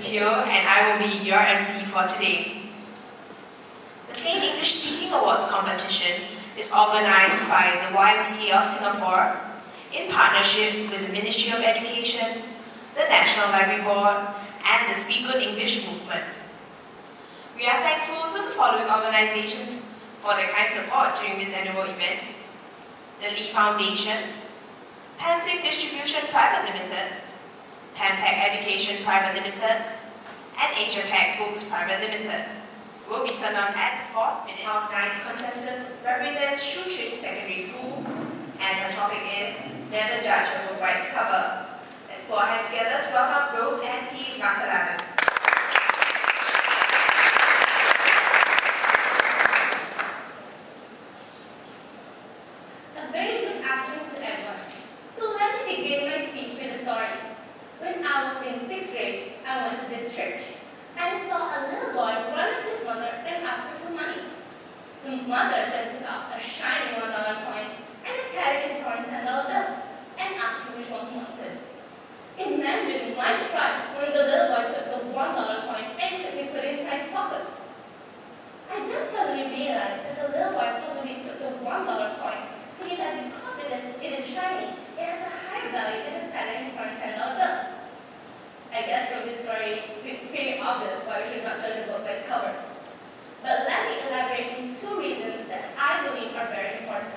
Teo, and I will be your MC for today. The Plain English Speaking Awards competition is organized by the YMCA of Singapore in partnership with the Ministry of Education, the National Library Board, and the Speak Good English movement. We are thankful to the following organizations for their kind support during this annual event: the Lee Foundation, Pansing Distribution Private Limited, PanPac Education Private Limited, and AsiaPac Books Private Limited. Will be turned on at the 4th minute. Our 9th contestant represents Shuqun Secondary School, and her topic is Never Judge a Book by its Cover. Let's put our hands together to welcome Rose and P. Nakalavan. A very good afternoon to everyone. So let me begin my speech with a story. When I was in 6th grade, I went to this church and saw a little boy run up to his mother and ask for some money. The mother then took out a shiny $1 coin and a tattered and torn $10 bill and asked him which one he wanted. Imagine my surprise when the little boy took the $1 coin and quickly put it inside his pockets. I then suddenly realized that the little boy probably took the $1 coin thinking that because it is shiny, it has a higher value than the tattered and torn $10 bill. I guess from this story, it's pretty obvious why we should not judge a book by its cover. But let me elaborate on 2 reasons that I believe are very important.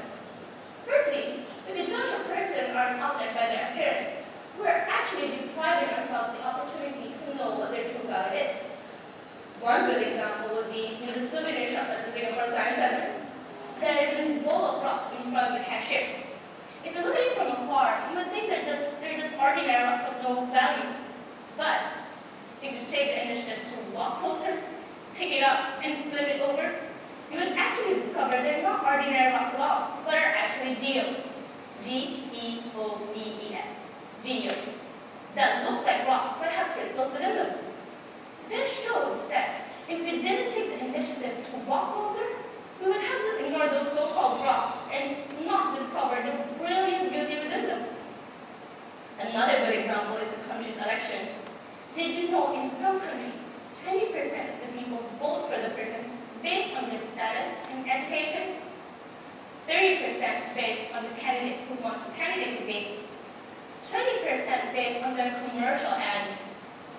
Firstly, if we judge a person or an object by their appearance, we're actually depriving ourselves the opportunity to know what their true value is. One good example would be in the souvenir shop at the Singapore Science Center. There is this bowl of rocks in front of the cashier. If you look at it from afar, you would think they're just ordinary rocks of no value. But if you take the initiative to walk closer, pick it up, and flip it over, you would actually discover they're not ordinary rocks at all, but are actually geodes. G-E-O-D-E-S. Geodes. That look like rocks but have crystals within them. This shows that if we didn't take the initiative to walk closer, we would have just ignored those so-called rocks and not discover the brilliant beauty within them. Another good example is the country's election. Did you know in some countries, 20% of the people vote for the person based on their status and education, 30% based on the candidate who wants the candidate to be, 20% based on their commercial ads,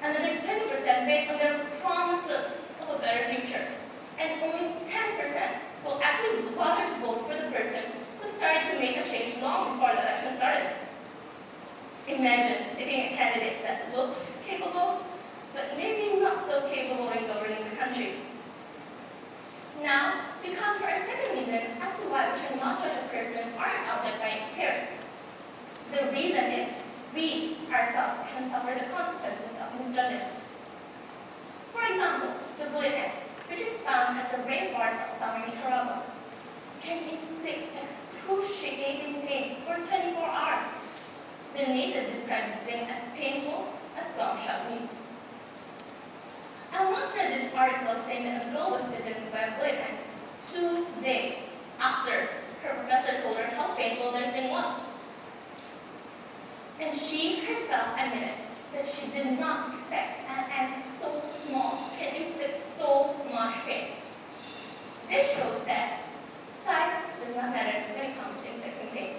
another 20% based on their promises of a better future, and only 10% will actually bother to vote for the person who started to make a change long before the election started. Imagine picking a candidate that looks capable, but maybe not so capable in governing the country. Now, we come to our second reason as to why we should not judge a person or an object by its appearance. The reason is we ourselves can suffer the consequences of misjudging. For example, the bullet ant, which is found at the rainforest of southern Nicaragua, can inflict excruciating pain for 24 hours. The native described this thing as painful as gunshot wounds. I once read this article saying that a girl was bitten by a bullet ant 2 days after her professor told her how painful their sting was. And she herself admitted that she did not expect an ant so small can inflict so much pain. This shows that size does not matter when it comes to inflicting pain.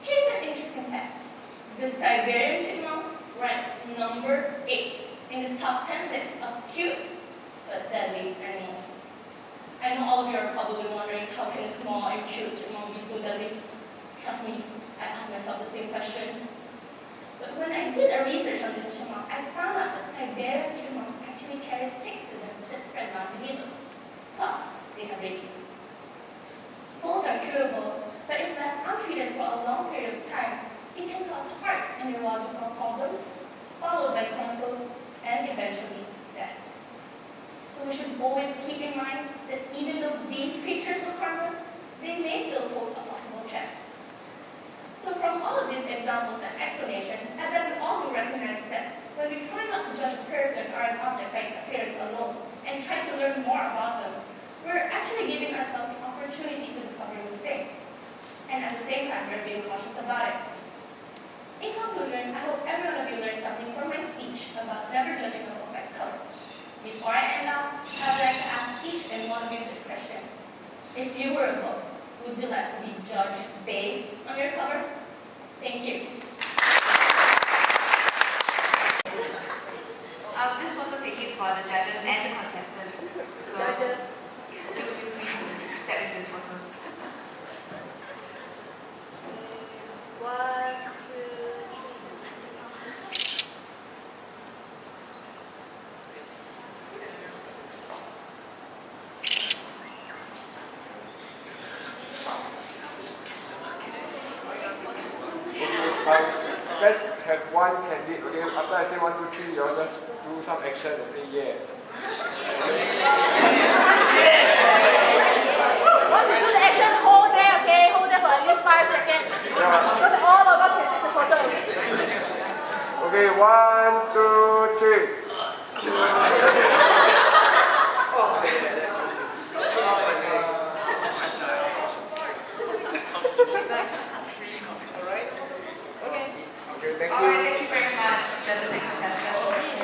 Here's an interesting fact. The Siberian chipmunks ranks number 8 in the top 10 list of cute but deadly animals. I know all of you are probably wondering how can a small and cute chipmunk be so deadly? Trust me, I asked myself the same question. But when I did a research on this chipmunk, I found out that Siberian chipmunks actually carry ticks with them that spread lung diseases. Plus, they have rabies. Both are curable, but if left untreated for a long period of time, it can cause heart and neurological problems, followed by comatose and eventually death. So we should always keep in mind that even though these creatures look harmless, they may still pose a possible threat. So from all of these examples and explanation, I bet we all do recognize that when we try not to judge a person or an object by its appearance alone and try to learn more about them, we're actually giving ourselves the opportunity to discover new things. And at the same time, we're being cautious about it. In conclusion, I hope every one of you learned something from my speech about never judging a book by its cover. Before I end off, I would like to ask each and one of you this question. If you were a book, would you like to be judged based on your cover? Thank you. This photo taking is for the judges and the contestants. So, feel free to step into the photo. 1, 2, 3. Let's have one candid, okay? After I say 1, 2, 3, you all just do some action and say yes. Want to do the action, hold there, okay? Hold there for at least 5 seconds. Yeah. So that all of us can take the photo. Okay, 1, 2, 3. Okay, thank you. Alright, thank you very much, judges and contestants.